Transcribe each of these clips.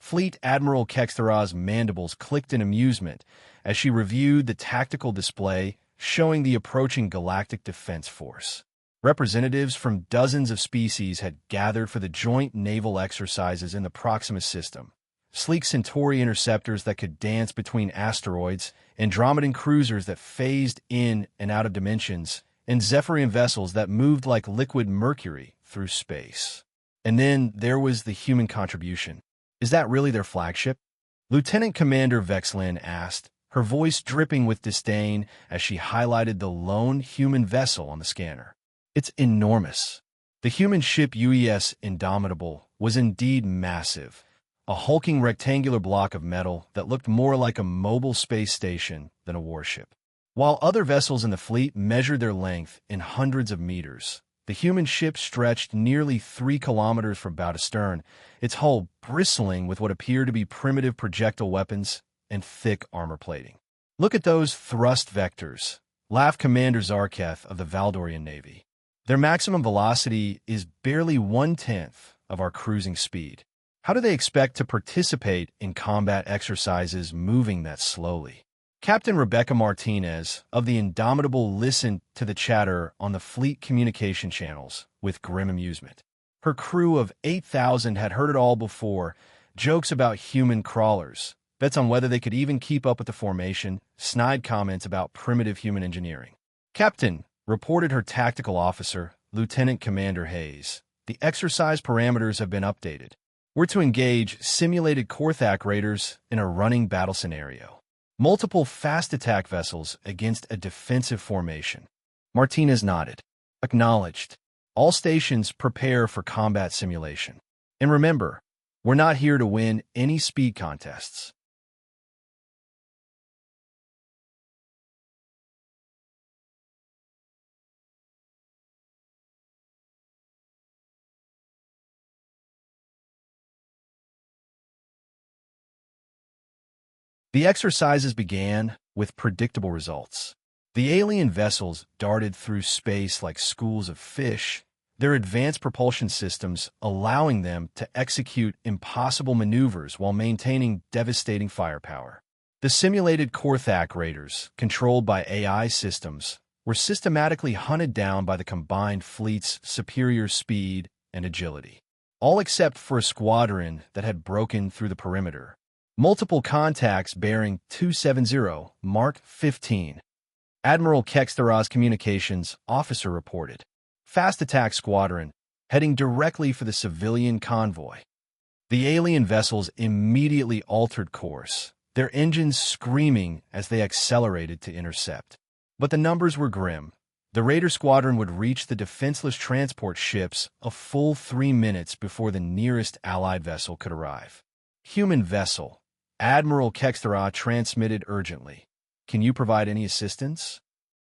Fleet Admiral Kextara's mandibles clicked in amusement as she reviewed the tactical display showing the approaching Galactic Defense Force. Representatives from dozens of species had gathered for the joint naval exercises in the Proxima system. Sleek Centauri interceptors that could dance between asteroids, Andromedan cruisers that phased in and out of dimensions, and Zephyrian vessels that moved like liquid mercury through space. And then there was the human contribution. Is that really their flagship? Lieutenant Commander Vexlan asked, her voice dripping with disdain as she highlighted the lone human vessel on the scanner. It's enormous. The human ship UES Indomitable was indeed massive, a hulking rectangular block of metal that looked more like a mobile space station than a warship. While other vessels in the fleet measured their length in hundreds of meters, the human ship stretched nearly 3 kilometers from bow to stern, its hull bristling with what appeared to be primitive projectile weapons and thick armor plating. "Look at those thrust vectors," laughed Commander Zarketh of the Valdorian Navy. "Their maximum velocity is barely 1/10 of our cruising speed. How do they expect to participate in combat exercises moving that slowly?" Captain Rebecca Martinez of the Indomitable listened to the chatter on the fleet communication channels with grim amusement. Her crew of 8,000 had heard it all before, jokes about human crawlers, bets on whether they could even keep up with the formation, snide comments about primitive human engineering. "Captain," reported her tactical officer, Lieutenant Commander Hayes, "the exercise parameters have been updated. We're to engage simulated Korthak raiders in a running battle scenario. Multiple fast attack vessels against a defensive formation." Martinez nodded. "Acknowledged. All stations prepare for combat simulation. And remember, we're not here to win any speed contests." The exercises began with predictable results. The alien vessels darted through space like schools of fish, their advanced propulsion systems allowing them to execute impossible maneuvers while maintaining devastating firepower. The simulated Korthak raiders, controlled by AI systems, were systematically hunted down by the combined fleet's superior speed and agility. All except for a squadron that had broken through the perimeter. Multiple contacts bearing 270 Mark 15. Admiral Kextara's communications officer reported. Fast attack squadron, heading directly for the civilian convoy. The alien vessels immediately altered course, their engines screaming as they accelerated to intercept. But the numbers were grim. The Raider squadron would reach the defenseless transport ships a full 3 minutes before the nearest Allied vessel could arrive. "Human vessel," Admiral Kextara transmitted urgently. "Can you provide any assistance?"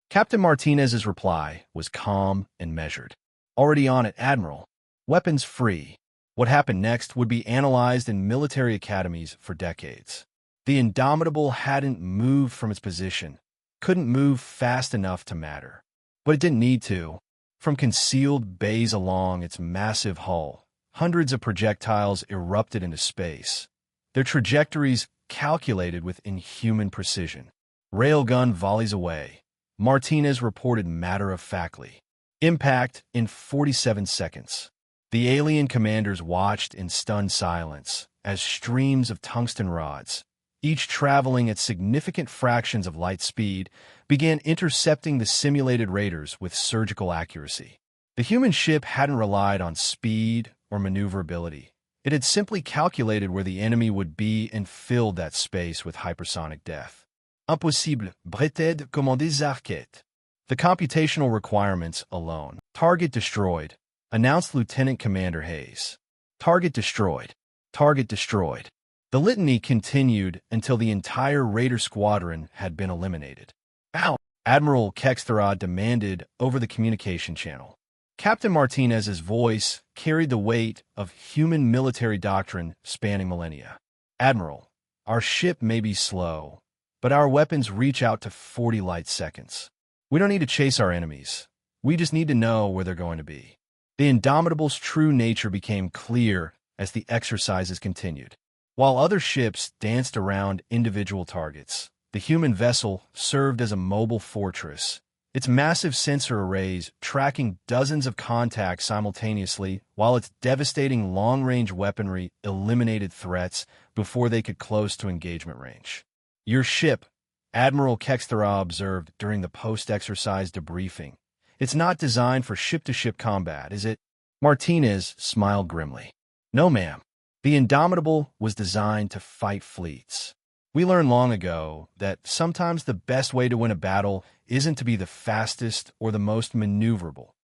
Captain Martinez's reply was calm and measured. "Already on it, Admiral. Weapons free." What happened next would be analyzed in military academies for decades. The Indomitable hadn't moved from its position, couldn't move fast enough to matter. But it didn't need to. From concealed bays along its massive hull, hundreds of projectiles erupted into space, their trajectories calculated with inhuman precision. Railgun volleys away, Martinez reported matter-of-factly. Impact in 47 seconds. The alien commanders watched in stunned silence as streams of tungsten rods, each traveling at significant fractions of light speed, began intercepting the simulated raiders with surgical accuracy. The human ship hadn't relied on speed or maneuverability. It had simply calculated where the enemy would be and filled that space with hypersonic death. Impossible, Breted commander Zarketh. The computational requirements alone. Target destroyed, announced Lieutenant Commander Hayes. Target destroyed. Target destroyed. The litany continued until the entire Raider squadron had been eliminated. "Ow!" Admiral Kextara demanded over the communication channel. Captain Martinez's voice carried the weight of human military doctrine spanning millennia. "Admiral, our ship may be slow, but our weapons reach out to 40 light seconds. We don't need to chase our enemies. We just need to know where they're going to be." The Indomitable's true nature became clear as the exercises continued. While other ships danced around individual targets, the human vessel served as a mobile fortress, its massive sensor arrays tracking dozens of contacts simultaneously, while its devastating long-range weaponry eliminated threats before they could close to engagement range. Your ship, Admiral Kexthera observed during the post-exercise debriefing. It's not designed for ship-to-ship combat, is it? Martinez smiled grimly. No, ma'am. The Indomitable was designed to fight fleets. We learned long ago that sometimes the best way to win a battle isn't to be the fastest or the most maneuverable,